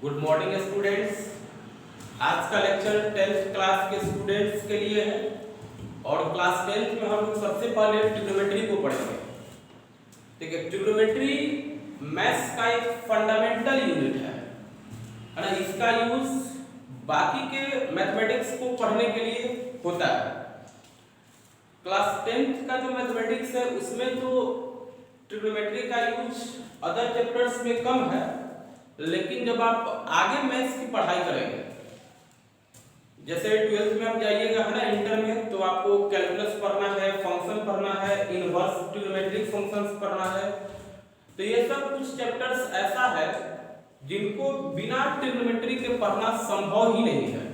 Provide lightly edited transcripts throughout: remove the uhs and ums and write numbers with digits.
Good morning students. आज का lecture 10th class के स्टूडेंट्स के लिए है और क्लास 10th में हम लोग सबसे पहले ट्रिग्नोमेट्री को पढ़ेंगे। ठीक है, ट्रिग्नोमेट्री मैथ्स का एक फंडामेंटल यूनिट है ना। इसका यूज बाकी के मैथमेटिक्स को पढ़ने के लिए होता है। क्लास 10th का जो मैथमेटिक्स है उसमें तो ट्रिग्नोमेट्री का यूज अदर चैप्टर्स में कम है, लेकिन जब आप आगे मैथ्स की पढ़ाई करेंगे, जैसे 12th में आप जाइएगा है ना, इंटर में, तो आपको कैलकुलस पढ़ना है, फंक्शन पढ़ना है, इनवर्स ट्रिग्नोमेट्रिक फंक्शंस पढ़ना है। तो ये सब कुछ चैप्टर्स ऐसा है जिनको बिना ट्रिग्नोमेट्री के पढ़ना संभव ही नहीं है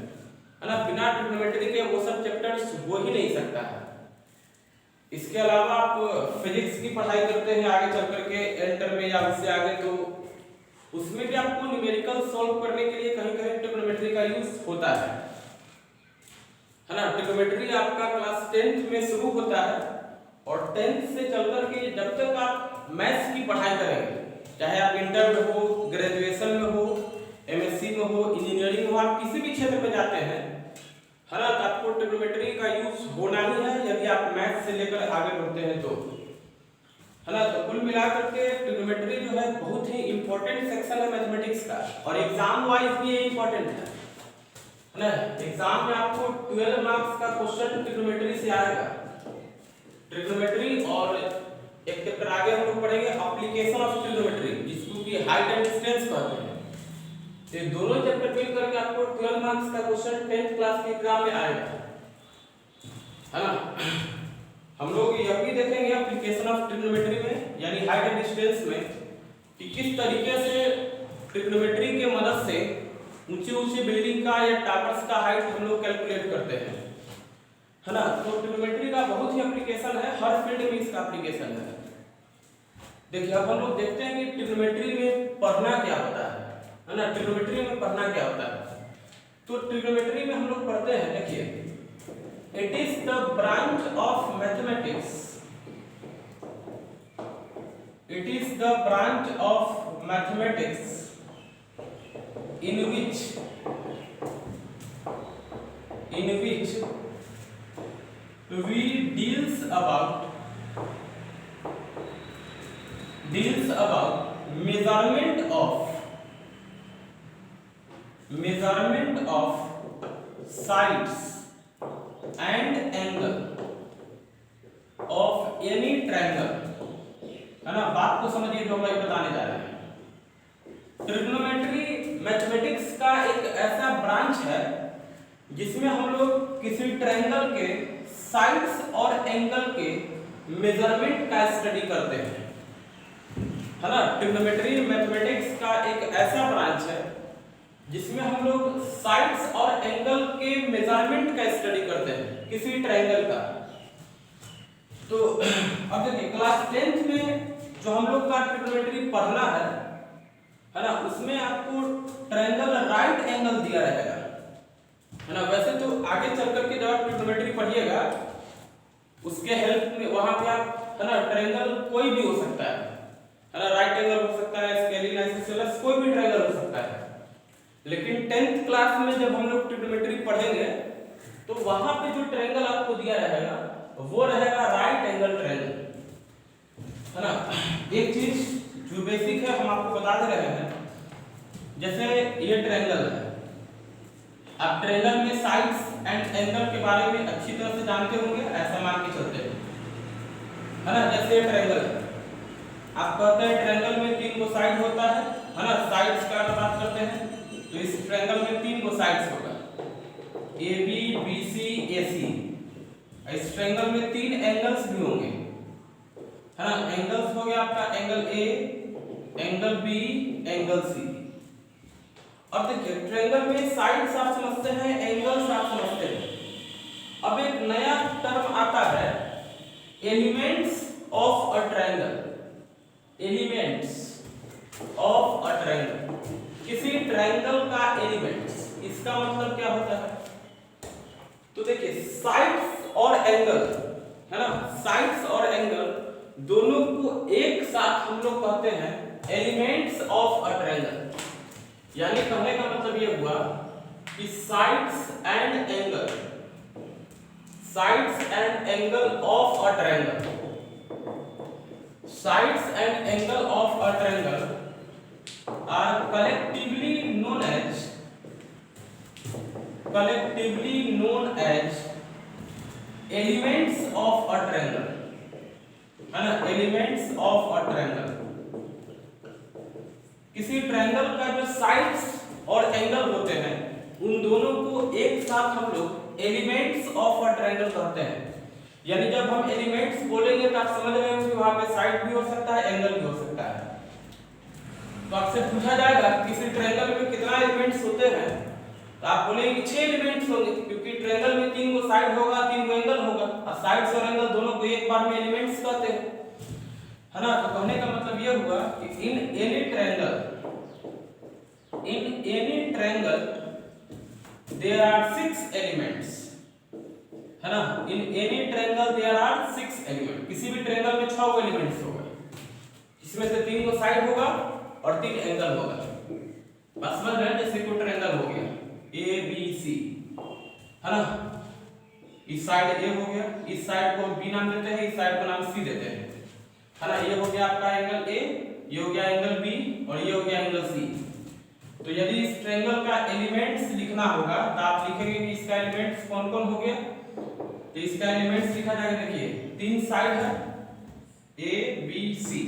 ना। बिना ट्रिग्नोमेट्री के वो सब चैप्टर्स हो ही नहीं सकता है। इसके अलावा आप फिजिक्स की पढ़ाई करते हैं आगे चल करके इंटर में या उससे आगे, तो उसमें भी आपको न्यूमेरिकल सॉल्व करने के लिए कहीं कहीं ट्रिग्नोमेट्री का यूज होता है ना। ट्रिग्नोमेट्री आपका क्लास 10th में शुरू होता है और 10th से चल करके जब तक आप मैथ्स की पढ़ाई करेंगे, चाहे आप इंटर में हो, ग्रेजुएशन में हो, एमएससी में हो, इंजीनियरिंग में हो, आप किसी भी क्षेत्र में जाते हैं है ना, तो आपको ट्रिग्नोमेट्री का यूज होना ही है यदि आप मैथ्स से लेकर आगे बढ़ते हैं तो है ना। तो कुल मिलाकर के ट्रिग्नोमेट्री जो है बहुत ही इंपॉर्टेंट सेक्शन है मैथमेटिक्स का और एग्जाम वाइज भी ये इंपॉर्टेंट है ना। एग्जाम में आपको 12 मार्क्स का क्वेश्चन ट्रिग्नोमेट्री से आएगा। ट्रिग्नोमेट्री और एक चैप्टर आगे हम लोग पढ़ेंगे एप्लीकेशन ऑफ ट्रिग्नोमेट्री, जिसको कि हाइट एंड डिस्टेंस कहते हैं। ये दोनों चैप्टर मिल करके आपको 12 मार्क्स का क्वेश्चन 10th क्लास के एग्जाम में आएगा है ना। हम लोग यह भी देखेंगे एप्लीकेशन ऑफ ट्रिग्नोमेट्री में, यानी हाइट एंड डिस्टेंस में, कि किस तरीके से ट्रिग्नोमेट्री के मदद से ऊंची ऊंची बिल्डिंग का या टावर्स का हाइट हम लोग कैलकुलेट करते हैं है ना। तो ट्रिग्नोमेट्री का बहुत ही एप्लीकेशन है, हर फील्ड में इसका एप्लीकेशन है। देखिए अब हम लोग देखते हैं कि ट्रिग्नोमेट्री में पढ़ना क्या होता है ना। ट्रिग्नोमेट्री में पढ़ना क्या होता है, तो ट्रिग्नोमेट्री में हम लोग पढ़ते हैं, देखिए, it is the branch of mathematics, it is the branch of mathematics in which we deals about measurement of sides and angle of any triangle है ना। बात को समझिए जो मैं बताने जा रहे हैं। ट्रिग्नोमेट्री मैथमेटिक्स का एक ऐसा ब्रांच है जिसमें हम लोग किसी ट्रायंगल के साइड्स और एंगल के मेजरमेंट का स्टडी करते हैं है ना। ट्रिग्नोमेट्री मैथमेटिक्स का एक ऐसा ब्रांच है जिसमें हम लोग साइड्स और एंगल के मेजरमेंट का स्टडी करते हैं किसी ट्रायंगल का। तो अब देखिए क्लास 10th में जो हम लोग का ट्रिग्नोमेट्री पढ़ना है ना, उसमें आपको ट्रायंगल राइट एंगल दिया रहेगा है ना। वैसे तो आगे चल करके जब आप ट्रिग्नोमेट्री पढ़िएगा उसके हेल्प में वहां पे आप है ना, ट्रायंगल कोई भी हो सकता है ना, राइट एंगल हो सकता है, स्केलिन आइसोसेलेस, कोई भी ट्रायंगल हो सकता है। लेकिन 10th क्लास में जब हम लोग ट्रिग्नोमेट्री पढ़ेंगे तो वहां पे जो ट्रायंगल आपको दिया रहेगा वो रहेगा राइट एंगल ट्रायंगल है ना। एक चीज जो बेसिक है हम आपको बता दे रहे हैं, जैसे ये ट्रायंगल है, आप ट्रायंगल में साइड्स एंड एंगल के बारे में अच्छी तरह से जानते होंगे, ऐसा मान के चलते हैं है ना। जैसे ट्रायंगल है, आप कहते हैं ट्रायंगल में 3 गो साइड होता है ना। साइड्स का बात करते हैं तो इस ट्रायंगल में 3 गो साइड्स होगा, ए बी बी सी ए सी। इस ट्रायंगल में 3 एंगल्स भी होंगे है ना। एंगल्स हो गया आपका angle A, angle B, angle C. अब देखिए ट्रायंगल में साइड्स आप समझते हैं, एंगल्स आप समझते हैं। अब एक नया टर्म आता है elements of a triangle. Elements of a triangle, किसी ट्रायंगल का एलिमेंट्स, इसका मतलब क्या होता है, तो देखिए साइड्स और एंगल है ना, साइड्स और एंगल दोनों को एक साथ हम लोग कहते हैं एलिमेंट्स ऑफ अ ट्रायंगल। यानी कहने का मतलब ये हुआ कि sides and angle of a triangle, sides and angle of a triangle are collectively known as elements of a triangle, है ना, elements of a triangle। किसी ट्रायंगल का जो साइड्स और एंगल होते हैं उन दोनों को एक साथ हम लोग एलिमेंट्स ऑफ अ ट्रायंगल कहते हैं। यानी जब हम एलिमेंट्स बोलेंगे तो आप समझ रहे हो कि वहां पे साइड भी हो सकता है, एंगल भी हो सकता है। तो आपसे पूछा जाएगा किसी ट्रायंगल में कितना एलिमेंट्स होते हैं, तो आप बोलेंगे 6 एलिमेंट्स होंगे, क्योंकि ट्रायंगल में 3 को साइड होगा, 3 को एंगल होगा, और साइड्स और एंगल दोनों को एक बार में एलिमेंट्स कहते हैं, है ना। तो कहने का मतलब यह हुआ कि in any triangle there are 6 elements, है ना। In any triangle there are 6 element, किसी भी ट्रायंगल में 6 एलिमेंट्स होगा, इसमें से 3 को साइड होगा और 3 एंगल होगा। बस समझ रहे हैं, जैसे कोई ट्रायंगल हो गया ए बी सी, है ना, इस साइड ए हो गया, इस साइड को बी नाम देते हैं, इस साइड को नाम सी देते हैं, है ना। ये हो गया आपका एंगल ए, ये हो गया एंगल बी और ये हो गया एंगल सी। तो यदि इस ट्रायंगल का एलिमेंट्स लिखना होगा तो आप लिखेंगे कि इसका एलिमेंट्स कौन कौन हो गया। तो इसका एलिमेंट्स लिखा जाएगा, देखिए 3 साइड है ए बी सी,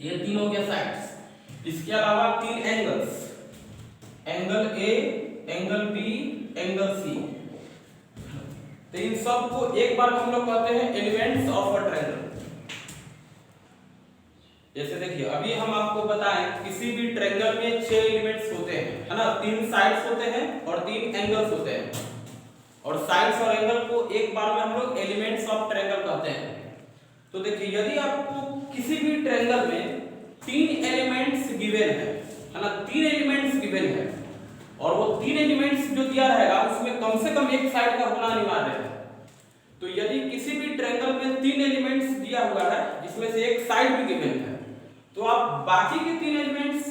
ये 3 हो गया साइड्स। इसके अलावा 3 angles, angle A, angle B, angle C. तो इन सब को एक बार हम लोग कहते हैं एलिमेंट्स ऑफ अ ट्रायंगल। जैसे देखिए अभी हम आपको बताएं किसी भी ट्रायंगल में 6 एलिमेंट्स होते हैं, है ना, 3 साइड्स होते हैं और 3 एंगल्स होते हैं, और साइड्स और एंगल को एक बार में हम लोग एलिमेंट्स ऑफ ट्रायंगल कहते हैं। तो देखिए यदि आपको किसी भी ट्रायंगल में 3 एलिमेंट्स गिवन है ना, 3 एलिमेंट्स गिवन है, और वो 3 एलिमेंट्स जो दिया रहेगा उसमें कम से कम एक साइड का होना अनिवार्य है। तो यदि किसी भी ट्रायंगल में 3 एलिमेंट्स दिया हुआ है जिसमें से एक साइड भी गिवन है, तो आप बाकी के 3 एलिमेंट्स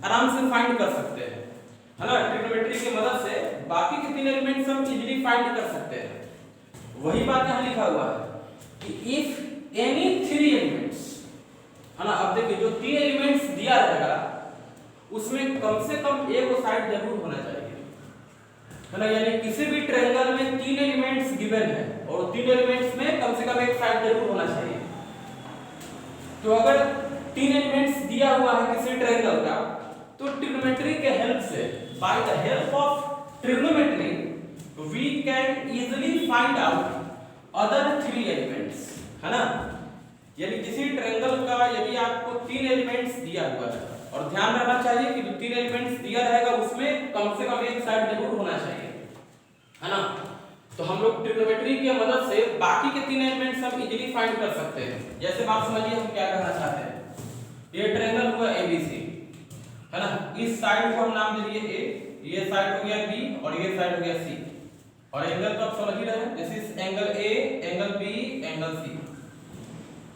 आराम से फाइंड कर सकते हैं, है ना। ट्रिग्नोमेट्री की मदद से बाकी के 3 एलिमेंट्स हम इजीली फाइंड कर सकते हैं। वही बात यहां लिखा हुआ है कि इफ एनी 3 एलिमेंट्स, है ना। अब देखिए जो 3 एलिमेंट्स दिया रहेगा उसमें कम से कम एक साइड जरूर होना चाहिए, है ना। यानी किसी भी ट्रायंगल में 3 एलिमेंट्स गिवन है और 3 एलिमेंट्स में कम से कम एक साइड जरूर होना चाहिए। तो अगर 3 एलिमेंट्स दिया हुआ है किसी ट्रायंगल का, तो ट्रिग्नोमेट्री के हेल्प से, by the help of trigonometry, we can easily find out other 3 elements, है ना। यानी किसी ट्रायंगल का यदि आपको 3 एलिमेंट्स दिया हुआ है, और ध्यान रखना चाहिए कि जो 3 एलिमेंट्स दिया रहेगा उसमें कम से कम एक साइड जरूर होना चाहिए, है ना। तो हम लोग ट्रिग्नोमेट्री की मदद से बाकी के 3 एलिमेंट्स हम इजीली फाइंड कर सकते हैं। जैसे बात समझिए हम क्या कहना चाहते हैं। ये ट्रायंगल हुआ एबीसी, है ना, इस साइड को हम नाम दे दिए ए, ये साइड हो गया बी और ये साइड हो गया सी, और एंगल तो आप समझ ही रहे हैं, this is angle A, angle B, angle C.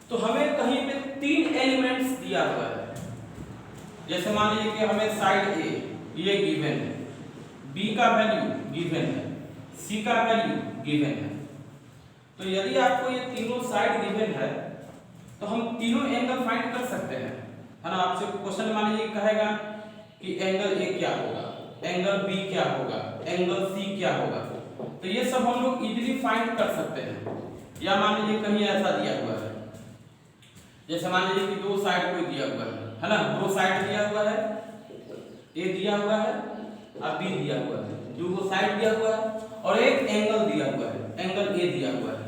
तो हमें कहीं पे 3 एलिमेंट्स दिया हुआ है, जैसे मान लीजिए कि हमें साइड ए ये गिवन है, बी का वैल्यू गिवन है, सी का वैल्यू गिवन है। तो यदि आपको ये तीनों साइड गिवन है तो हम तीनों एंगल फाइंड कर सकते हैं, है ना। आपसे क्वेश्चन मान लीजिए कहेगा कि एंगल ए क्या होगा, एंगल बी क्या होगा, एंगल सी क्या होगा, तो ये सब हम लोग इजीली फाइंड कर सकते हैं। या मान लीजिए कहीं ऐसा दिया हुआ है, जैसे मान लीजिए कि 2 साइड कोई दिया हुआ है ना, 2 साइड दिया हुआ है, ए दिया हुआ है और बी दिया हुआ है, 2 साइड दिया हुआ है और एक एंगल दिया हुआ है, एंगल ए दिया हुआ है।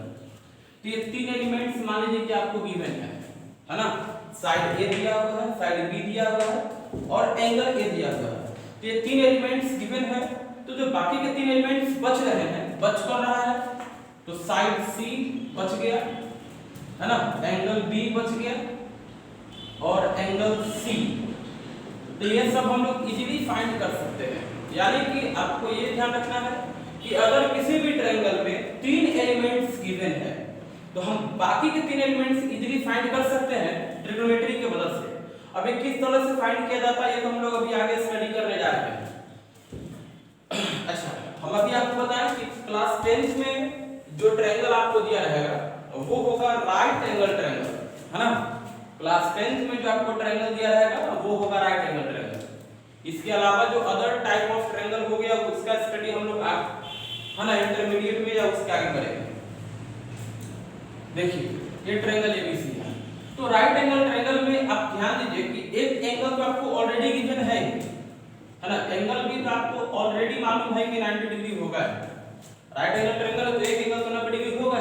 तो ये 3 एलिमेंट्स मान लीजिए कि आपको गिवन है ना, साइड ए दिया हुआ है, साइड बी दिया हुआ है और एंगल ए दिया हुआ है। तो ये 3 एलिमेंट्स गिवन है, तो जो बाकी के 3 एलिमेंट्स बच रहे हैं, बच कौन रहा है, तो साइड सी बच गया, है ना, एंगल बी बच गया और एंगल सी। तो ये सब हम लोग इजीली फाइंड कर सकते हैं। यानी कि आपको ये ध्यान रखना है कि अगर किसी भी ट्रायंगल में 3 एलिमेंट्स गिवन है तो हम बाकी के 3 एलिमेंट्स इजीली फाइंड कर सकते हैं ट्रिग्नोमेट्री की मदद से। अब ये किस तरह से फाइंड किया जाता है ये तो हम लोग अभी आगे स्टडी करने जा रहे हैं। टेंथ में जो ट्रायंगल आपको दिया रहेगा वो होगा राइट एंगल ट्रायंगल, है ना। क्लास 10th में जो आपको ट्रायंगल दिया रहेगा वो होगा राइट एंगल ट्रायंगल। इसके अलावा जो अदर टाइप ऑफ ट्रायंगल हो गया उसका स्टडी हम लोग है ना इंटरमीडिएट में या उसके आगे करेंगे। देखिए ये ट्रायंगल एबीसी है, तो राइट एंगल ट्रायंगल में आप ध्यान दीजिए कि एक एंगल तो आपको ऑलरेडी गिवन है ना, एंगल भी तो आपको ऑलरेडी मालूम है कि 90 डिग्री होगा। राइट एंगल ट्रायंगल है तो एक एंगल तो 90 डिग्री होगा।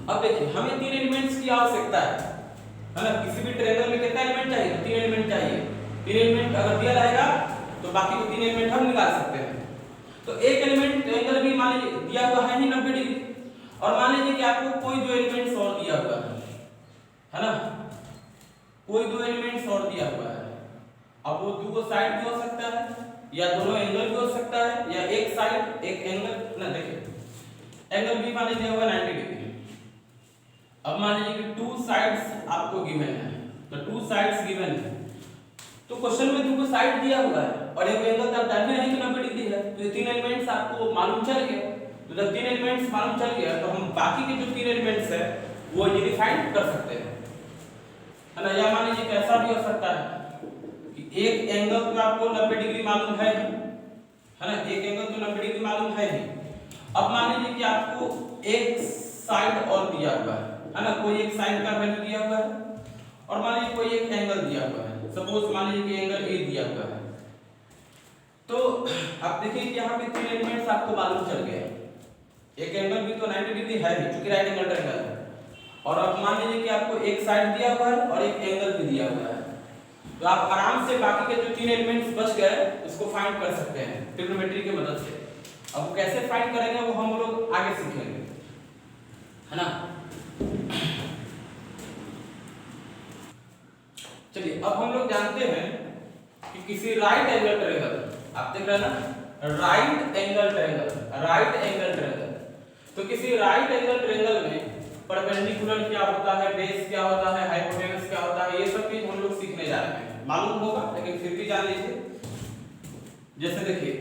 अब देखिए हमें तीन एलिमेंट्स की आवश्यकता है ना। किसी भी ट्रायंगल में कितना एलिमेंट चाहिए? तीन एलिमेंट चाहिए। तीन एलिमेंट अगर दिया रहेगा तो बाकी के तीन एलिमेंट हम निकाल सकते हैं। तो एक एलिमेंट एंगल भी मान लीजिए दिया हुआ है ही 90 डिग्री, और मान लीजिए कि आपको कोई दो एलिमेंट्स और दिया हुआ है ना, कोई दो एलिमेंट्स और दिया हुआ है। अब वो दो साइड भी हो सकता है या दोनों एंगल भी हो सकता है या एक साइड एक एंगल ना। देखिए एंगल भी मान लीजिए होगा 90 डिग्री। अब मान लीजिए कि टू साइड्स आपको गिवन है, तो टू साइड्स गिवन है तो क्वेश्चन में दो साइड दिया हुआ है और एक एंगल तो आप जानते हैं कि 90 डिग्री है। तो ये तीन एलिमेंट्स आपको मालूम चल गए। तो जब तीन एलिमेंट्स मालूम चल गया तो हम बाकी के जो तीन एलिमेंट्स है वो इजीली फाइंड कर सकते हैं, है ना। या मान लीजिए कैसा भी हो सकता है कि एक एंगल तो आपको 90 डिग्री मालूम है ना, एक एंगल तो 90 डिग्री मालूम है ही। अब मान लीजिए कि आपको एक साइड और दिया हुआ है ना, कोई एक साइड का वैल्यू दिया हुआ है और मान लीजिए कोई एक एंगल दिया हुआ है। सपोज मान लीजिए कि एंगल ए दिया हुआ है। तो आप देखिए कि यहाँ पे तीन एलिमेंट्स आपको मालूम चल गए। एक एंगल भी तो 90 डिग्री है ही क्योंकि राइट एंगल ट्रायंगल है, और अब मान लीजिए कि आपको एक साइड दिया हुआ है और एक एंगल भी दिया हुआ है। तो आप आराम से बाकी के जो तीन एलिमेंट्स बच गए उसको फाइंड कर सकते हैं ट्रिग्नोमेट्री की मदद से। अब कैसे फाइंड करेंगे वो हम लोग आगे सीखेंगे, है ना। चलिए अब हम लोग जानते हैं कि किसी राइट एंगल ट्रायंगल, आप देख रहे हैं ना right angle triangle, right angle triangle, तो किसी राइट एंगल ट्रायंगल में परपेंडिकुलर क्या होता है, बेस क्या होता है, हाइपोटेनस क्या होता है, ये सब चीज हम लोग सीखने जा रहे हैं। मालूम होगा लेकिन फिर भी जान लीजिए। जैसे देखिए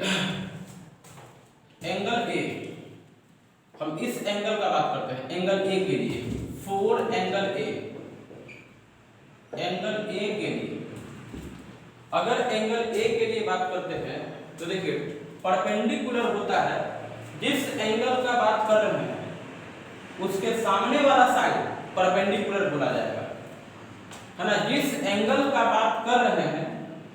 एंगल ए, हम इस एंगल का बात करते हैं एंगल ए के लिए, 4 एंगल ए, एंगल ए के लिए अगर एंगल ए के लिए बात करते हैं तो देखिए परपेंडिकुलर होता है जिस एंगल का बात कर रहे हैं उसके सामने वाला साइड परपेंडिकुलर बोला जाएगा, है ना। जिस एंगल का बात कर रहे हैं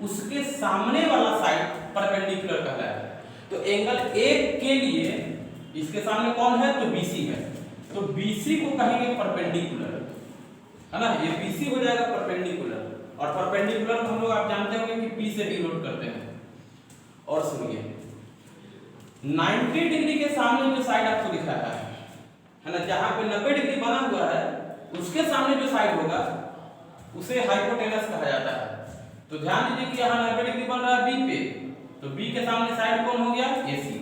उसके सामने वाला साइड परपेंडिकुलर कहलाएगा। तो एंगल ए के लिए इसके सामने कौन है? तो बीसी है, तो बीसी को कहेंगे परपेंडिकुलर, है ना। ये बीसी हो जाएगा परपेंडिकुलर, और परपेंडिकुलर हम लोग आप जानते होंगे कि पी से डिनोट करते हैं। और सुनिए 90 डिग्री के सामने जो साइड आपको दिख रहा है ना, जहां पे 90 डिग्री बना हुआ है उसके सामने जो साइड होगा उसे हाइपोटेनस कहा जाता है। तो ध्यान दीजिए कि यहाँ 90 डिग्री बन रहा है बी पे, तो बी के सामने साइड कौन हो गया? एसी।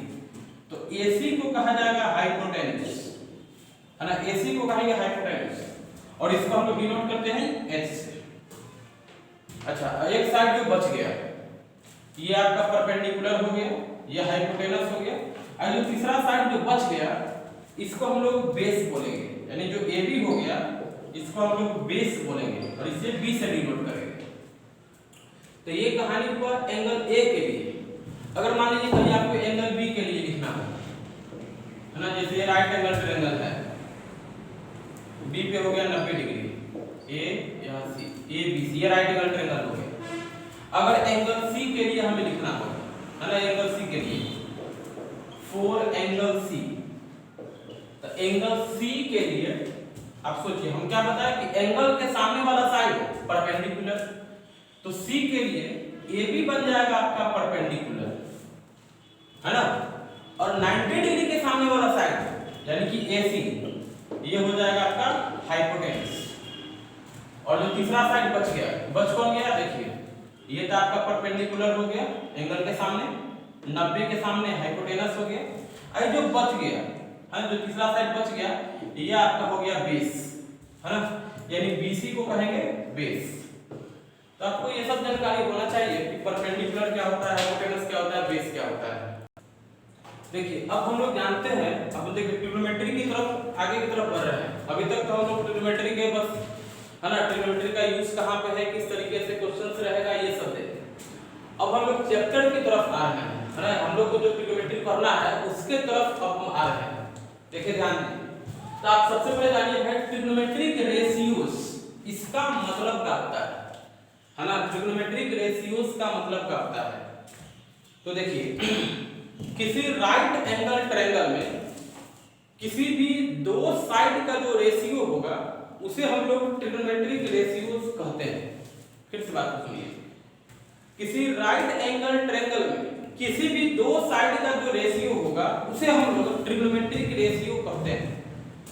तो एसी को कहा जाएगा हाइपोटेनस, है ना। एसी को कहेंगे हाइपोटेनस और इसको हम लोग डिनोट करते हैं एच से। अच्छा एक साइड जो बच गया ये आपका परपेंडिकुलर हो गया, ये हाइपोटेनस हो गया, और जो तीसरा साइड जो बच गया इसको हम लोग बेस बोलेंगे, यानी जो AB हो गया इसको हम लोग बेस बोलेंगे और इसे B से डिनोट करेंगे। तो ये कहानी हुआ एंगल A के लिए। अगर मान लीजिए कहीं आपको एंगल B के लिए लिखना हो, है ना, जैसे ये राइट एंगल ट्रायंगल है, B पे हो गया 90 डिग्री, A या C, ABC ये राइट एंगल ट्रायंगल हो गया। अगर एंगल C के लिए हमें लिखना हो, है ना, एंगल C के लिए 4 एंगल C, तो एंगल C के लिए आप सोचिए हम क्या बताया कि एंगल के सामने वाला साइड परपेंडिकुलर, तो C के लिए AB बन जाएगा आपका परपेंडिकुलर, है ना, और 90 डिग्री के सामने वाला साइड यानी कि AC ये हो जाएगा आपका हाइपोटेनस, और जो तीसरा साइड बच गया, बच कौन गया? देखिए ये तो आपका परपेंडिकुलर हो गया एंगल के सामने, 90 के सामने हाइपोटेनस हो गया, और जो बच गया है जो तीसरा साइड बच गया ये आपका हो गया बेस, है ना, यानी BC को कहेंगे बेस। तो आपको ये सब जानकारी होना चाहिए कि परपेंडिकुलर क्या होता है, हाइपोटेनस क्या होता है, बेस क्या होता है। देखिए अब हम लोग जानते हैं, अब देखिए ट्रिग्नोमेट्री की तरफ आगे की तरफ बढ़ रहे हैं। अभी तक तो हम लोग ट्रिग्नोमेट्री के बस है ना, ट्रिग्नोमेट्री का यूज कहाँ पे है, किस तरीके से क्वेश्चंस रहेगा, ये सब देखें। अब हम लोग चैप्टर की तरफ आ रहे हैं, है ना, हम लोग को जो ट्रिग्नोमेट्री पढ़ना है उसके तरफ अब हम आ रहे हैं। देखिए ध्यान दीजिए, तो आप सबसे पहले जानिए भाई ट्रिग्नोमेट्रिक रेशियोज इसका मतलब क्या होता है ना, ट्रिग्नोमेट्रिक रेशियोज का मतलब क्या होता है। तो देखिए किसी राइट एंगल ट्रायंगल में किसी भी दो साइड का जो रेशियो होगा उसे हम लोग ट्रिग्नोमेट्रिक रेशियोज कहते हैं। फिर से बात को सुनिए, किसी राइट एंगल ट्रायंगल में किसी भी दो साइड का जो रेशियो होगा उसे हम लोग ट्रिग्नोमेट्रिक रेशियो कहते हैं।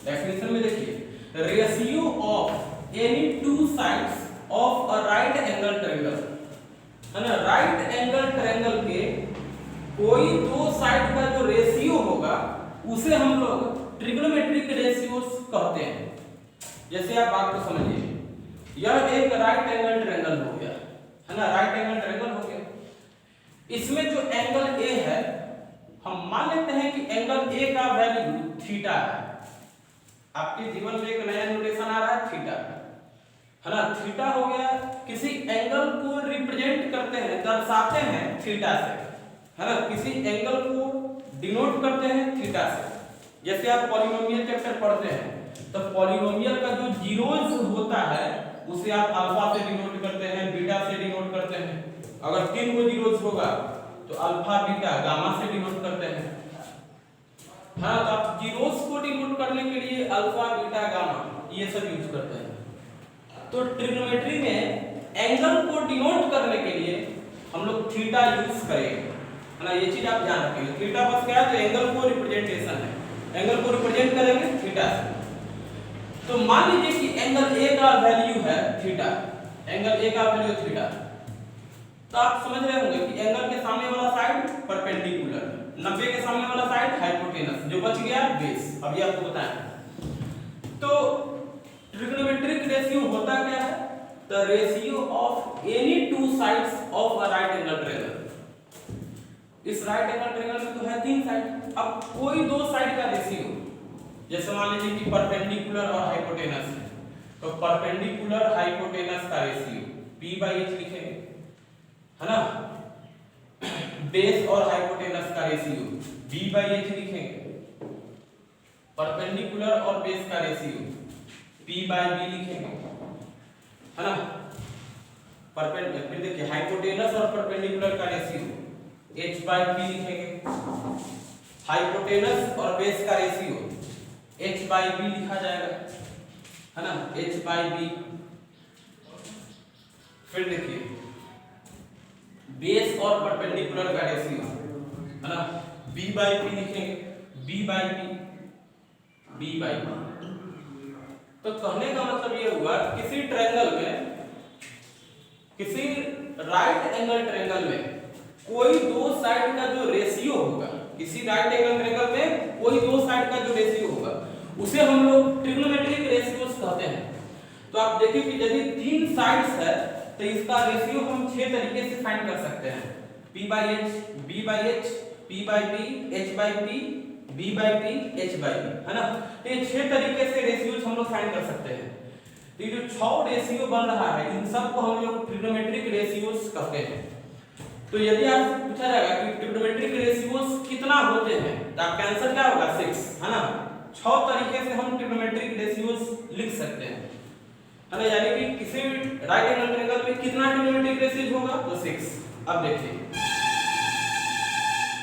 डेफिनेशन में देखिए, ratio of any two sides of a right angle triangle, है ना, राइट एंगल ट्रायंगल के कोई दो साइड का जो रेशियो होगा उसे हम लोग ट्रिग्नोमेट्रिक रेशियोज कहते हैं। जैसे आप बात को समझिए, यह एक राइट एंगल ट्रायंगल हो गया, है ना, राइट एंगल ट्रायंगल हो गया। इसमें जो एंगल ए है, हम मान लेते हैं कि एंगल ए का वैल्यू थीटा है। आपके जीवन में एक नया नोटेशन आ रहा है थीटा, है ना, थीटा हो गया। किसी एंगल को रिप्रेजेंट करते हैं, दर्शाते हैं थीटा से, है ना, किसी एंगल को डिनोट करते हैं थीटा से। जैसे आप पॉलिनोमियल चैप्टर पढ़ते हैं तो पॉलिनोमियल का जो जीरोज होता है उसे आप अल्फा से डिनोट करते हैं, बीटा से डिनोट करते हैं। अगर 3 को जीरोज होगा तो अल्फा बीटा गामा से डिनोट करते हैं। हाँ, तो आप जीरोज को डिनोट करने के लिए अल्फा बीटा गामा ये सब यूज करते हैं। तो ट्रिग्नोमेट्री में एंगल को डिनोट करने के लिए हम लोग थीटा यूज करेंगे, है ना, ये चीज आप ध्यान रखिएगा। थीटा बस क्या है, तो एंगल को रिप्रेजेंटेशन है, एंगल को रिप्रेजेंट करेंगे थीटा से। तो मान लीजिए कि एंगल ए का वैल्यू है थीटा, एंगल ए का वैल्यू थीटा, तो आप समझ रहे होंगे कि एंगल के सामने वाला साइड परपेंडिकुलर, 90 के सामने वाला साइड हाइपोटेनस, जो बच गया बेस। अभी आपको बताएं तो ट्रिग्नोमेट्रिक रेशियो होता क्या है, the ratio of any two sides of a right angle triangle. इस राइट एंगल ट्रायंगल में तो है 3 साइड, अब कोई दो साइड का रेशियो, जैसे मान लीजिए कि परपेंडिकुलर और हाइपोटेनस है, तो परपेंडिकुलर हाइपोटेनस का रेशियो p/h लिखेंगे, है ना, बेस और हाइपोटेनस का रेशियो b/h लिखेंगे, परपेंडिकुलर और बेस का रेशियो p/b लिखेंगे, है ना, परपेंडिकुलर, फिर देखिए हाइपोटेनस और परपेंडिकुलर का रेशियो h/p लिखेंगे, हाइपोटेनस और बेस का रेशियो h/b लिखा जाएगा, है ना, h/b। फिर देखिए बेस और परपेंडिकुलर का रेशियो, है ना, b/p लिखेंगे, b/p। तो कहने का मतलब ये हुआ किसी ट्रायंगल में, किसी राइट एंगल ट्रायंगल में कोई दो साइड का जो रेशियो होगा, किसी राइट एंगल ट्रायंगल में कोई दो साइड का जो रेशियो होगा उसे हम लोग ट्रिग्नोमेट्रिक रेशियोज कहते हैं। तो आप देखिए कि यदि 3 साइड्स है तो इसका रेशियो हम 6 तरीके से फाइंड कर सकते हैं, p/h, b/h, p/b, h/p, b/p, h/b, है ना। तो ये 6 तरीके से रेशियोज हम लोग फाइंड कर सकते हैं। तो ये जो 6 रेशियो बन रहा है इन सबको हम लोग ट्रिग्नोमेट्रिक रेशियोज कहते हैं। तो यदि आपसे पूछा जाएगा कि ट्रिग्नोमेट्रिक रेशियोज कितना होते हैं तो आपका आंसर क्या होगा 6, है ना। 6 तरीके से हम ट्रिग्नोमेट्रिक रेशियोज लिख सकते हैं, है ना, यानी कि किसी भी राइट एंगल ट्रायंगल में कितना ट्रिग्नोमेट्रिक रेशियोज होगा तो 6। अब देखिए,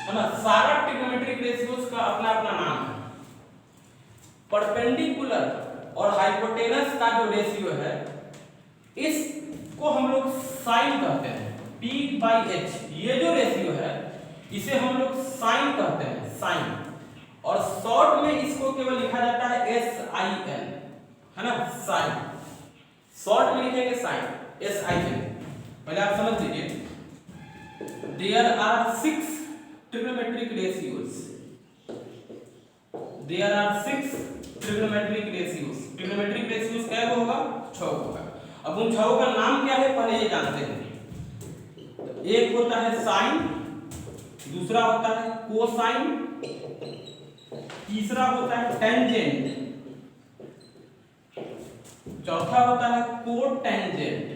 है ना, सारा ट्रिग्नोमेट्रिक रेशियोज का अपना अपना नाम है। परपेंडिकुलर और हाइपोटेनस का जो रेशियो है इसको हम लोग साइन कहते हैं, p/h। ये जो रेशियो है इसे हम लोग साइन कहते हैं, साइन। और शॉर्ट में इसको केवल लिखा जाता है sin, है ना, साइन। शॉर्ट में लिखेंगे साइन, sin। पहले आप समझ लीजिए, there are 6 trigonometric ratios, there are 6 trigonometric ratios. Trigonometric ratios क्या होगा, 6 होगा। अब उन 6 का नाम क्या है पहले ये जानते हैं। एक होता है साइन, दूसरा होता है कोसाइन, तीसरा होता है टेंजेंट, चौथा होता है कोटेंजेंट,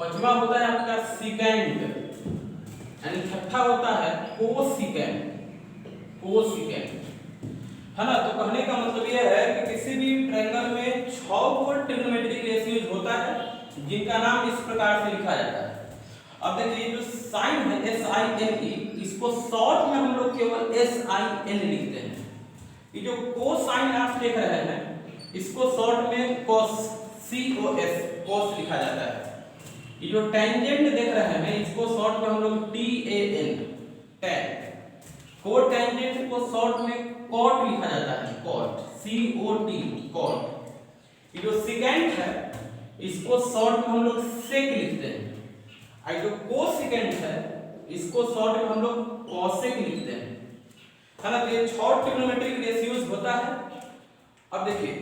पांचवा होता है आपका सिकेंड, एंड छठा होता है कोसिकेंड, है ना। तो कहने का मतलब यह है कि किसी भी ट्रायंगल में 6 को ट्रिग्नोमेट्रिक रेशियोज होता है जिनका नाम इस प्रकार से लिखा जाता है। अब देखिए जो साइन है SINE, इसको शॉर्ट में हम लोग केवल SIN लिखते हैं। ये जो कोसाइन आप देख रहे हैं इसको शॉर्ट में cos COS लिखा जाता है। ये जो टेंजेंट देख रहे हैं इसको शॉर्ट में हम लोग TAN टैन, कोटेंजेंट को शॉर्ट में कॉट लिखा जाता है, कॉट COT कॉट। ये जो सिकेंड है इसको शॉर्ट में हम लोग सेक लिखते हैं, और जो कोसिकेंड है इसको शॉर्ट में हम लोग कॉसेक लिखते हैं, है ना। तो ये 6 ट्रिग्नोमेट्रिक रेशियोज होता है। अब देखिए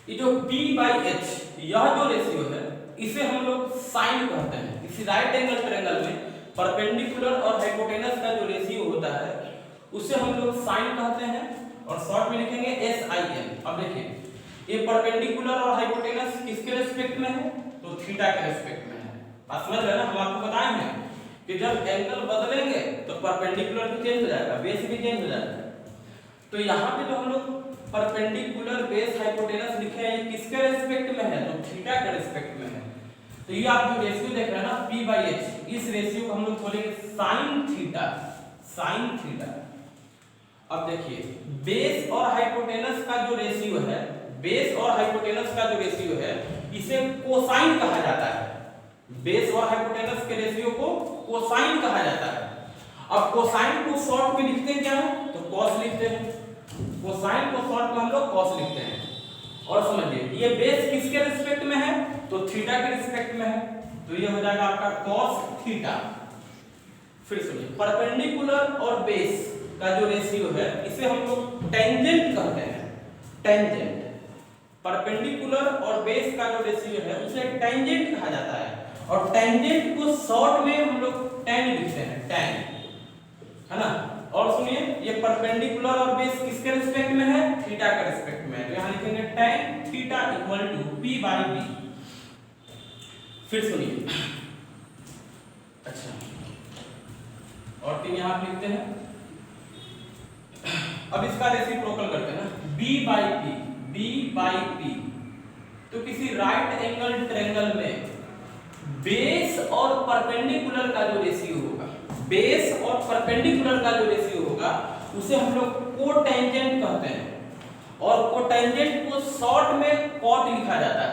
ये जो P/H यह जो रेशियो है इसे हम लोग साइन कहते हैं। इसी राइट एंगल ट्रायंगल में परपेंडिकुलर और हाइपोटेनस का जो रेशियो होता है उसे हम लोग साइन कहते हैं, और शॉर्ट में लिखेंगे SIN। अब देखिए ये परपेंडिकुलर और हाइपोटेनस किसके रिस्पेक्ट में है, तो थीटा के रिस्पेक्ट में है। बात समझ रहे हैं ना। हम आपको बताए हैं कि जब एंगल बदलेंगे तो परपेंडिकुलर भी चेंज हो जाएगा, बेस भी चेंज हो जाएगा। तो यहाँ पे जो हम लोग परपेंडिकुलर बेस हाइपोटेनस लिखे हैं ये किसके रिस्पेक्ट में है, तो थीटा के रिस्पेक्ट में है। तो ये आप जो रेशियो देख रहे हैं ना P/H, इस रेशियो को हम लोग बोलेंगे साइन थीटा। अब देखिए बेस और हाइपोटेनस का जो रेशियो है, इसे कोसाइन कहा जाता है। बेस और हाइपोटेनस के रेशियो को कोसाइन कहा जाता है। अब कोसाइन को शॉर्ट में लिखते हैं क्या है, तो कॉस लिखते हैं। कोसाइन को शॉर्ट में हम लोग कॉस लिखते हैं। और समझिए ये बेस किसके रिस्पेक्ट में है, तो थीटा के रिस्पेक्ट में है, तो ये हो जाएगा आपका cos थीटा। फिर सुनिए परपेंडिकुलर और बेस का जो रेशियो है इसे हम लोग टेंजेंट कहते हैं, टेंजेंट। परपेंडिकुलर और बेस का जो रेशियो है उसे टेंजेंट कहा जाता है, और टेंजेंट को शॉर्ट में हम लोग tan लिखते हैं, tan, है ना। और सुनिए ये परपेंडिकुलर और बेस किसके रिस्पेक्ट में है, थीटा के रिस्पेक्ट में है, तो यहां लिखेंगे tan theta equal to P/B। फिर सुनिए अच्छा और तीन यहां लिखते हैं। अब इसका रेसिप्रोकल करते हैं ना, B/P। तो किसी राइट एंगल ट्रायंगल में बेस और परपेंडिकुलर का जो रेशियो होगा, उसे हम लोग कोटेंजेंट कहते हैं, और कोटेंजेंट को शॉर्ट में कॉट लिखा जाता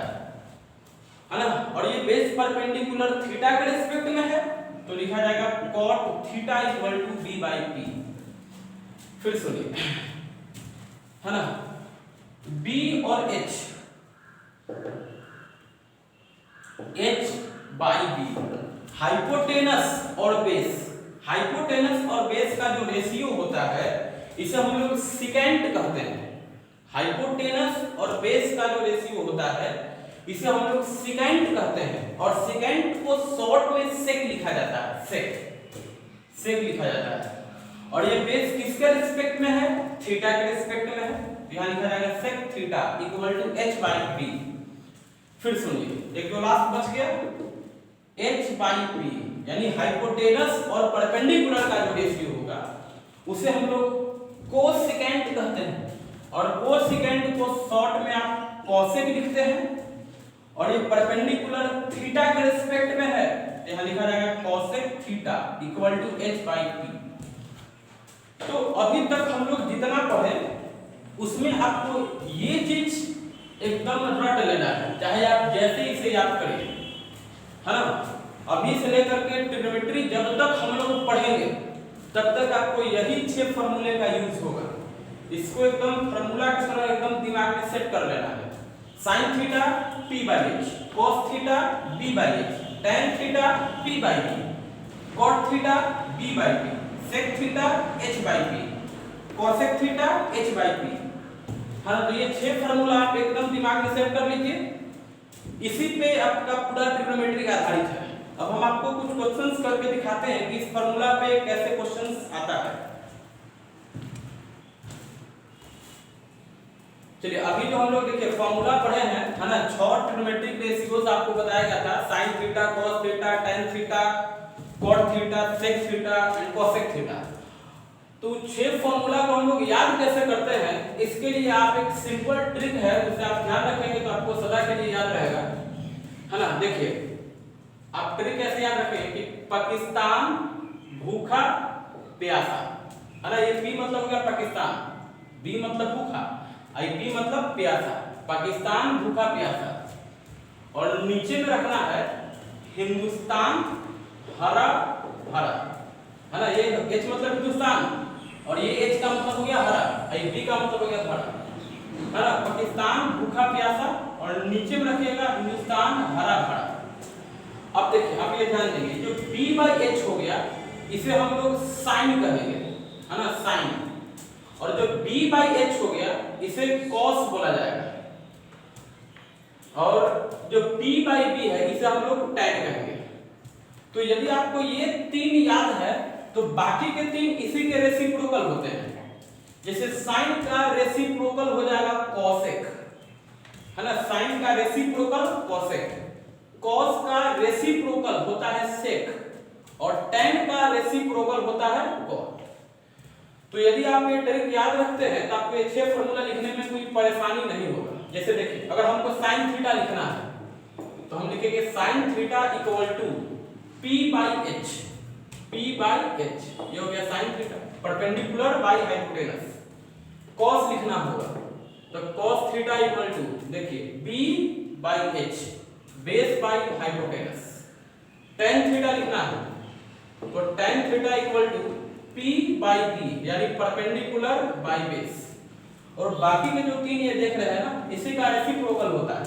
है ना। और ये बेस परपेंडिकुलर थीटा के रिस्पेक्ट में है तो लिखा जाएगा cot theta equal to B/P। फिर सुनिए है ना, B और H/B, हाइपोटेनस और बेस का जो रेशियो होता है इसे हम लोग सिकेंट कहते हैं। हाइपोटेनस और बेस का जो रेशियो होता है इसे हम लोग सिकेंट कहते हैं, और सिकेंट को शॉर्ट में सेक लिखा जाता है, सेक लिखा जाता है। और ये बेस किसके रिस्पेक्ट में है, थीटा के रिस्पेक्ट में है, यहां लिखा जाएगा sec theta equal to H/B। फिर सुनिए एक जो लास्ट बच गया H/P, यानी हाइपोटेनस और परपेंडिकुलर का जो रेशियो होगा उसे हम लोग कोसिकेंट कहते हैं, और कोसिकेंट को शॉर्ट में आप कॉसेक लिखते हैं, और ये परपेंडिकुलर थीटा के रिस्पेक्ट में है, यहां लिखा जाएगा cosec theta equal to H/P। तो अभी तक हम लोग जितना पढ़े उसमें आपको ये चीज एकदम रट लेना है, चाहे आप जैसे इसे याद करें, है ना। अभी से लेकर के ट्रिग्नोमेट्री जब तक हम लोग पढ़ेंगे तब तक आपको यही 6 फार्मूले का यूज होगा। इसको एकदम फार्मूला की तरह एकदम दिमाग में सेट कर लेना है। sin theta P/H, cos theta B/H, tan theta P/B, cot theta B/P, sec theta H/P, cosec theta H/P। हाँ, तो ये 6 फार्मूला आप एकदम दिमाग में सेट कर लीजिए। इसी पे आपका पूरा ट्रिग्नोमेट्री आधारित है। अब हम आपको कुछ क्वेश्चंस करके दिखाते हैं कि इस फार्मूला पे कैसे क्वेश्चंस आता है। चलिए अभी जो हम लोग देखिए फार्मूला पढ़े हैं है ना, 6 ट्रिग्नोमेट्रिक रेशियोज आपको बताया गया था, sin theta, cos theta, tan theta, cot theta, sec theta and cosec theta. तो 6 फार्मूला को हम लोग याद कैसे करते हैं, इसके लिए आप एक सिंपल ट्रिक है उसे आप ध्यान रखेंगे तो आपको सदा के लिए याद रहेगा, है ना। देखिए आप ट्रिक कैसे याद रखेंगे कि पाकिस्तान भूखा प्यासा, है ना। ये P मतलब हो गया पाकिस्तान, B मतलब भूखा, IP मतलब प्यासा, पाकिस्तान भूखा प्यासा। और नीचे में रखना है हिंदुस्तान हरा भरा, है ना। ये H मतलब हिंदुस्तान और ये H का मतलब हो गया हरा, IP का मतलब हो गया भरा, है ना। पाकिस्तान भूखा प्यासा और नीचे में रखिएगा हिंदुस्तान हरा भरा। अब देखिए आप ये ध्यान देंगे जो P/H हो गया इसे हम लोग साइन कहेंगे, है ना, साइन। और जो B/H हो गया इसे कॉस बोला जाएगा और जो P/B है इसे हम लोग टैन कहेंगे। तो यदि आपको ये 3 याद है तो बाकी के 3 इसी के रेसिप्रोकल होते हैं। जैसे साइन का रेसिप्रोकल हो जाएगा कॉसेक, है ना, साइन का रेसिप्रोकल कॉसेक, कॉस का रेसिप्रोकल होता है सेक और टैन का रेसिप्रोकल होता है कॉट। तो यदि आप ये ट्रिक याद रखते हैं तो आपको ये 6 फार्मूला लिखने में कोई परेशानी नहीं होगा। जैसे देखिए अगर हमको sin थीटा लिखना है तो हम लिखेंगे sin theta equal to P/H, P/H ये हो गया sin theta perpendicular by hypotenuse. cos लिखना होगा तो cos थीटा इक्वल टू देखिए B/H base by hypotenuse. tan theta लिखना है तो tan theta equal to P/B यानी परपेंडिकुलर बाय बेस। और बाकी के जो 3 ये देख रहे हैं ना इसी का रेसिप्रोकल होता है,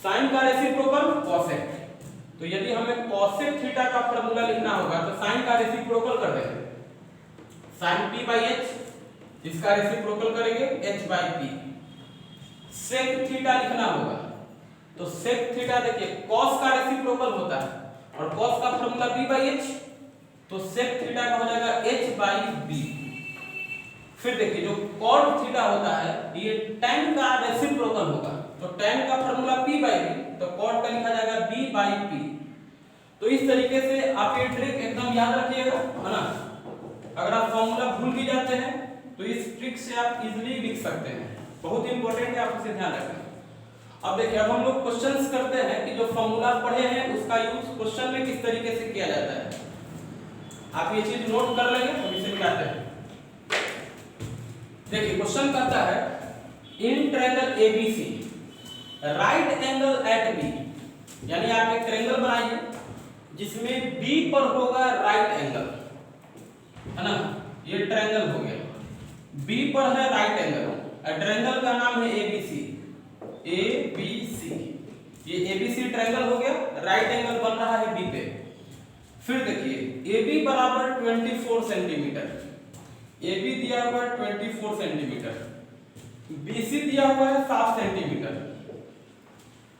साइन का रेसिप्रोकल कोसेक। तो यदि हमें कोसेक थीटा का फार्मूला लिखना होगा तो साइन का रेसिप्रोकल कर देंगे, साइन P/H इसका रेसिप्रोकल करेंगे H/P। सेक थीटा लिखना होगा तो सेक थीटा देखिए cos का रेसिप्रोकल होता है और cos का फार्मूला B/H तो sec थीटा का हो जाएगा H/B। फिर देखिए जो cot थीटा होता है ये tan का रेसिप्रोकल होगा तो tan का फार्मूला P/B तो cot का लिखा जाएगा B/P। तो इस तरीके से आप ये ट्रिक एकदम याद रखिएगा, है ना। अगर आप फार्मूला भूल भी जाते हैं तो इस ट्रिक से आप इजीली लिख सकते हैं, बहुत इंपॉर्टेंट है, आप इसे ध्यान रखें। अब देखिए अब हम लोग क्वेश्चंस करते हैं कि जो फार्मूला पढ़े हैं उसका यूज क्वेश्चन में किस तरीके से किया जाता है। आप ये चीज नोट कर लेंगे तो इसे मिलाते हैं। देखिए क्वेश्चन कहता है in triangle ABC right angle at B, यानी आप एक ट्रायंगल बनाइए जिसमें B पर होगा राइट एंगल, है ना। ये ट्रायंगल हो गया, B पर है राइट एंगल, ट्रायंगल का नाम है ABC, ABC ये ABC ट्रायंगल हो गया, राइट एंगल बन रहा है B पे। फिर देखिए AB बराबर 24 सेंटीमीटर, AB दिया हुआ है 24 सेंटीमीटर, BC दिया हुआ है 7 सेंटीमीटर,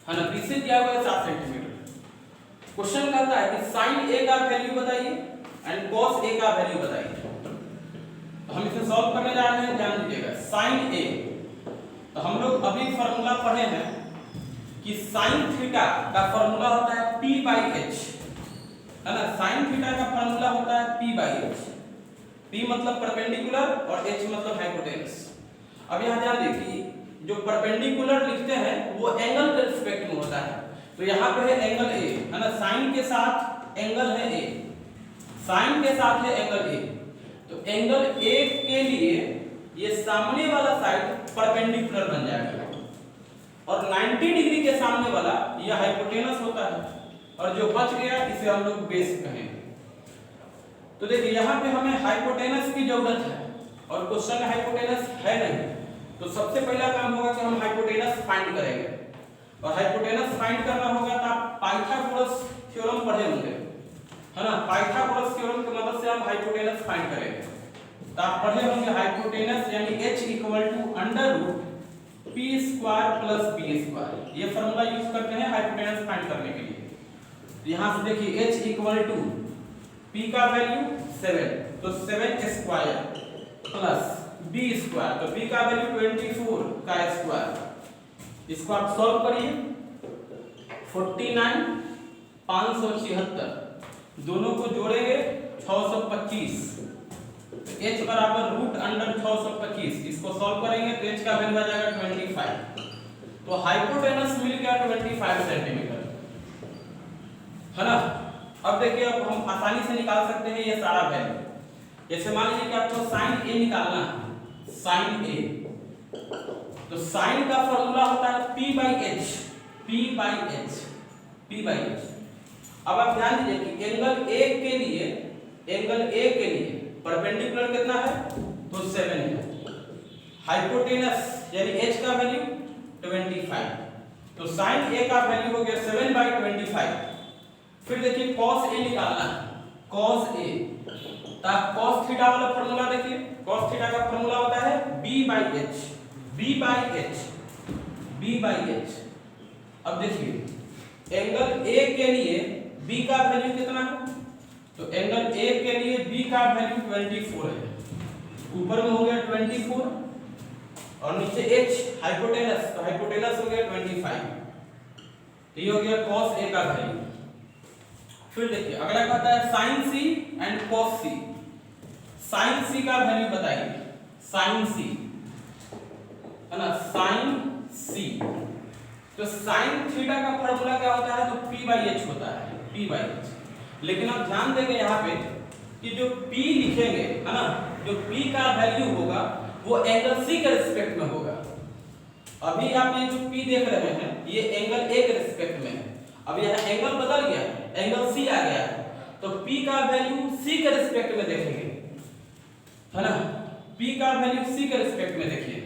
है ना, BC दिया हुआ है 7 सेंटीमीटर। क्वेश्चन कहता है कि sin A का वैल्यू बताइए एंड cos A का वैल्यू बताइए। तो हम इसे सॉल्व करने जा रहे हैं, ध्यान दीजिएगा। sin A तो हम लोग अभी फार्मूला पढ़े हैं कि sin थीटा का फार्मूला होता है P/H, है ना। sin थीटा का फार्मूला होता है P/H, P मतलब परपेंडिकुलर और H मतलब हाइपोटेनस। अब यहां ध्यान देखिए जो परपेंडिकुलर लिखते हैं वो एंगल के रिस्पेक्ट में होता है, तो यहां पे है एंगल A, है ना, sin के साथ एंगल है A, sin के साथ है एंगल A। तो एंगल A के लिए ये सामने वाला साइड परपेंडिकुलर बन जाएगा और 90 डिग्री के सामने वाला ये हाइपोटेनस होता है और जो बच गया इसे हम लोग बेस कहेंगे। तो देखिए यहाँ पे हमें हाइपोटेनस की जरूरत है और क्वेश्चन में हाइपोटेनस है नहीं, तो सबसे पहला काम होगा कि हम हाइपोटेनस फाइंड करेंगे। और हाइपोटेनस फाइंड करना होगा तो आप पाइथागोरस थ्योरम पढ़े होंगे, है ना। पाइथागोरस थ्योरम की मदद से हम हाइपोटेनस फाइंड करेंगे। तो आप पढ़े होंगे हाइपोटेनस यानी H = √p² + b², ये फार्मूला यूज करते हैं हाइपोटेनस फाइंड करने के लिए। यहाँ से देखिए h इक्वल टू p का वैल्यू 7, तो 7 स्क्वायर प्लस b स्क्वायर, तो b का वैल्यू 24 का स्क्वायर। इसको आप सॉल्व करिए, 49 576, दोनों को जोड़ेंगे 625, तो h बराबर रूट अंडर 625। इसको सॉल्व करेंगे तो h का वैल्यू आ जाएगा 25, तो हाइपोटेनस मिल गया 25 सेंटीमीटर, है ना। अब देखिए, अब हम आसानी से निकाल सकते हैं ये सारा वैल्यू। जैसे मान लीजिए कि आपको साइन a निकालना है, साइन a, तो साइन का फॉर्मूला होता है p by h, p by h, p by h। अब आप ध्यान दीजिए कि एंगल a के लिए, एंगल a के लिए परपेंडिकुलर कितना है, तो 7 है। हाइपोटेनस यानी h का वैल्यू 25, तो साइन a का वैल्यू हो गया 7 बाई 25। फिर देखिए cos a निकालना है, cos a, तब cos थीटा वाला फॉर्मूला देखिए, cos थीटा का फॉर्मूला होता है b by h, b by h, b by h। अब देखिए एंगल a के लिए b का वैल्यू कितना है, तो एंगल a के लिए b का वैल्यू 24 है, ऊपर में हो गया 24 और नीचे h हाइपोटेनस, तो हाइपोटेनस हो गया 25, तो ये हो गया cos a का वैल्यू। फिर देखिए अगला कहता है sin c and cos c। sin c का वैल्यू बताइए, sin c, है ना, sin c, तो sin थीटा का फॉर्मूला क्या होता है, तो p बाई h होता है, p बाई h। लेकिन आप ध्यान देंगे यहाँ पे कि जो p लिखेंगे, है ना, जो p का वैल्यू होगा वो एंगल c के रिस्पेक्ट में होगा। अभी आप ये जो p देख रहे हैं ये एंगल a के रिस्पेक्ट में है, अब यह एंगल बदल गया, एंगल c आ गया है, तो p का वैल्यू c के रिस्पेक्ट में देखेंगे, है ना, p का वैल्यू c के रिस्पेक्ट में देखिए,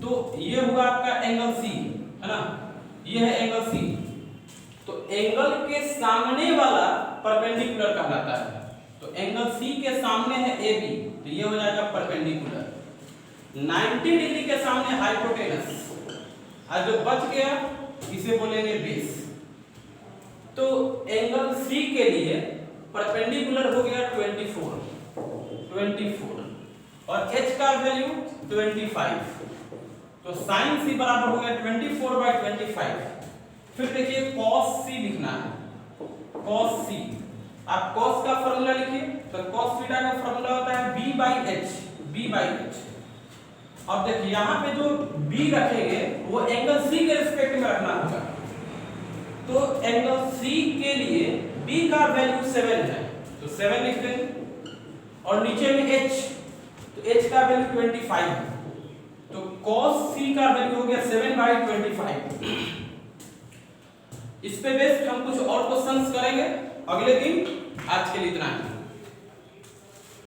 तो ये हुआ आपका एंगल c, है ना, ये है एंगल c, तो एंगल के सामने वाला परपेंडिकुलर कहलाता है, तो एंगल c के सामने है ab, तो ये हो जाएगा परपेंडिकुलर। 90 डिग्री के सामने हाइपोटेनस, और जो बच गया इसे बोलेंगे बेस। तो एंगल C के लिए परपेंडिकुलर हो गया 24 और h का वैल्यू 25, तो sin c बराबर हो गया 24 बाई 25। फिर देखिए cos c लिखना है, cos c, आप cos का फॉर्मूला लिखिए, तो cos थीटा का फॉर्मूला होता है b by h, b by h। अब देखिए यहाँ पे जो b रखेंगे वो एंगल c के रिस्पेक्ट में रखना होगा, तो एंगल C के लिए B का वैल्यू 7 है, तो 7 लिख देंगे, और नीचे में H, तो H का वैल्यू 25 है, तो cos C का वैल्यू हो गया 7 बाई 25। इस पे बेस्ड हम कुछ और क्वेश्चंस करेंगे अगले दिन। आज के लिए इतना ही।